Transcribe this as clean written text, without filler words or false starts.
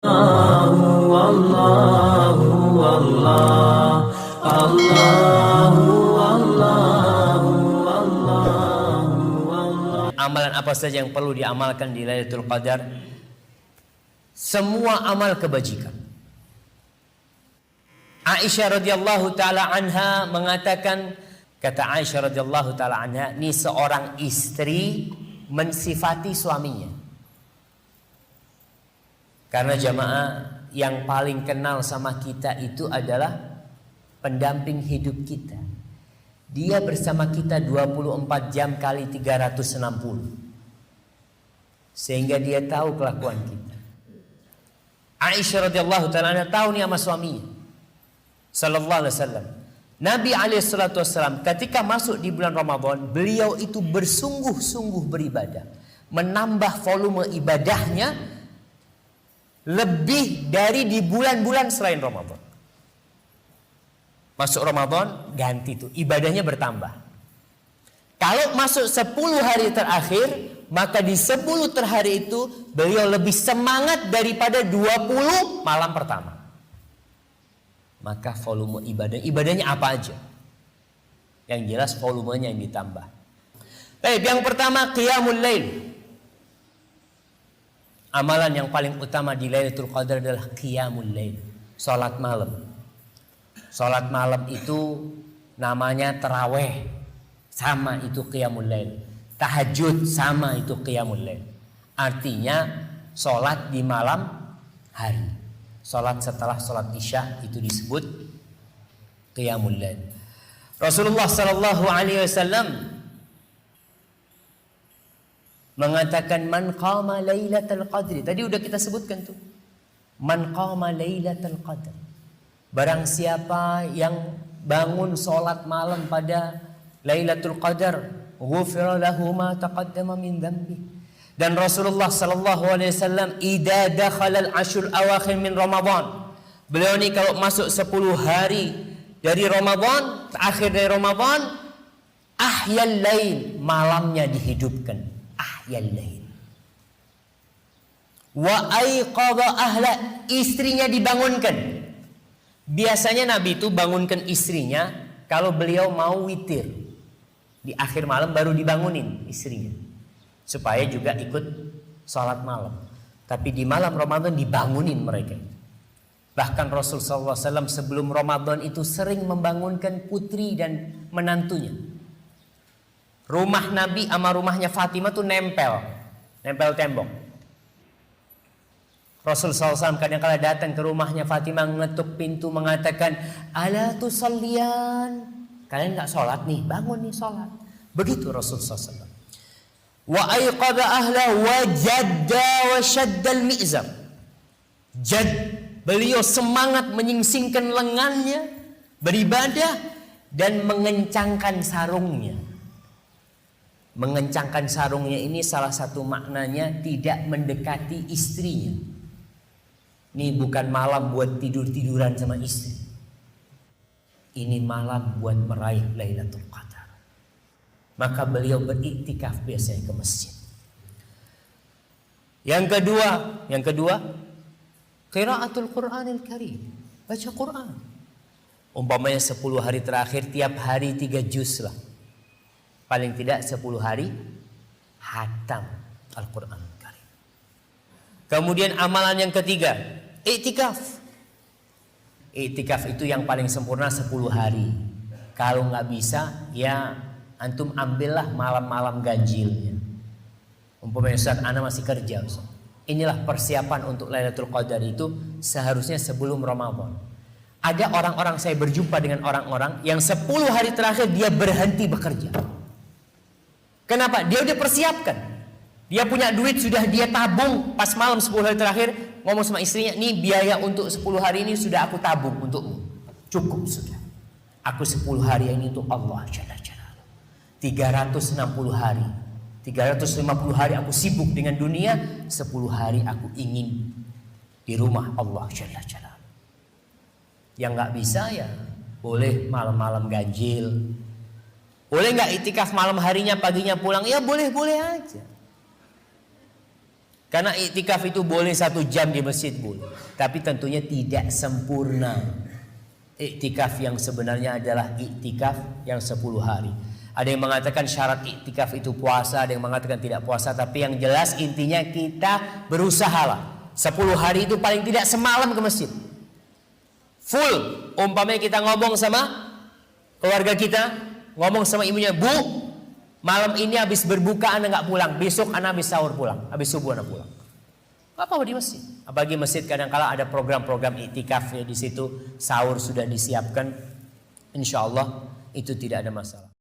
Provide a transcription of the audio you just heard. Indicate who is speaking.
Speaker 1: Allahu Allah, Allahu Allahu Allahu Allah.
Speaker 2: Amalan apa saja yang perlu diamalkan di Lailatul Qadar? Semua amal kebajikan. Aisyah radhiyallahu taala anha mengatakan, kata Aisyah radhiyallahu taala anha, ini seorang istri mensifati suaminya. Karena jamaah, yang paling kenal sama kita itu adalah pendamping hidup kita. Dia bersama kita 24 jam kali 360. Sehingga dia tahu kelakuan kita. Aisyah radhiyallahu taala anha tahu nih sama suaminya sallallahu alaihi wasallam. Nabi alaihi salatu wasallam ketika masuk di bulan Ramadan, beliau itu bersungguh-sungguh beribadah, menambah volume ibadahnya lebih dari di bulan-bulan selain Ramadan. Masuk Ramadan ganti tuh, ibadahnya bertambah. Kalau masuk 10 hari terakhir, maka di 10 hari itu beliau lebih semangat daripada 20 malam pertama. Maka volume ibadahnya apa aja? Yang jelas volumenya yang ditambah. Baik, yang pertama qiyamul lail. Amalan yang paling utama di Lailatul Qadar adalah qiyamul lail, salat malam. Salat malam itu namanya tarawih, sama itu qiyamul lail. Tahajud sama itu qiyamul lail. Artinya salat di malam hari. Salat setelah salat Isya itu disebut qiyamul lail. Rasulullah sallallahu alaihi wasallam mengatakan man qama lailatul qadri. Tadi udah kita sebutkan tuh. Man qama lailatul qadri. Barang siapa yang bangun salat malam pada Lailatul Qadar, ghufira lahu ma taqaddama min dhanbi. Dan Rasulullah sallallahu alaihi wasallam idza dakhala al-ashr awakhir min Ramadan. Beliau ni kalau masuk 10 hari dari Ramadan, akhir dari Ramadan, ahyal lail, malamnya dihidupkan. Ahyal lail. Wa aiqadha ahla, istrinya dibangunkan. Biasanya Nabi itu bangunkan istrinya kalau beliau mau witir. Di akhir malam baru dibangunin istrinya. Supaya juga ikut sholat malam. Tapi di malam Ramadan dibangunin mereka. Bahkan Rasul SAW sebelum Ramadan itu sering membangunkan putri dan menantunya. Rumah Nabi sama rumahnya Fatimah tuh nempel tembok. Rasul SAW kadang-kala datang ke rumahnya Fatimah, ngetuk pintu mengatakan, ala tusallian, kalian gak sholat nih, bangun nih sholat. Begitu Rasul SAW. Wa aiqadha ahla wa jadda wa shaddal mi'zar. Beliau semangat menyingsingkan lengannya, beribadah dan mengencangkan sarungnya. Mengencangkan sarungnya ini salah satu maknanya tidak mendekati istrinya. Ini bukan malam buat tidur-tiduran sama istri. Ini malam buat meraih Lailatul Qadar. Maka beliau beriktikaf biasanya ke masjid. Yang kedua, qiraatul Qur'anil Karim, baca Quran. Umpamanya 10 hari terakhir tiap hari 3 juz lah. Paling tidak 10 hari hatam Al-Qur'an Karim. Kemudian amalan yang ketiga, iktikaf. Iktikaf itu yang paling sempurna 10 hari. Kalau nggak bisa, ya antum ambillah malam-malam ganjilnya. Umpamanya Ustaz, ana masih kerja Ustaz. Inilah persiapan untuk Lailatul Qadar itu seharusnya sebelum Ramadan. Ada orang-orang, saya berjumpa dengan orang-orang yang 10 hari terakhir dia berhenti bekerja. Kenapa? Dia udah persiapkan. Dia punya duit, sudah dia tabung. Pas malam 10 hari terakhir ngomong sama istrinya, nih biaya untuk 10 hari ini sudah aku tabung untukmu. Cukup sudah. Aku 10 hari ini untuk Allah Jalla Jalla. 360 hari, 350 hari aku sibuk dengan dunia, 10 hari aku ingin di rumah Allah Jalla Jalla. Yang nggak bisa ya boleh malam-malam ganjil. Boleh nggak itikaf malam harinya paginya pulang? Ya boleh-boleh aja. Karena iktikaf itu boleh 1 jam di masjid boleh, tapi tentunya tidak sempurna. Iktikaf yang sebenarnya adalah iktikaf yang 10 hari. Ada yang mengatakan syarat iktikaf itu puasa, ada yang mengatakan tidak puasa, tapi yang jelas intinya kita berusahalah 10 hari itu paling tidak semalam ke masjid. Full. Umpamanya kita ngomong sama keluarga kita, ngomong sama ibunya, "Bu, malam ini habis berbuka Anda nggak pulang, besok Anda habis sahur pulang, habis subuh Anda pulang." Gak apa-apa di masjid. Apalagi masjid kadang-kala ada program-program iktikaf ya, di situ sahur sudah disiapkan. Insya Allah itu tidak ada masalah.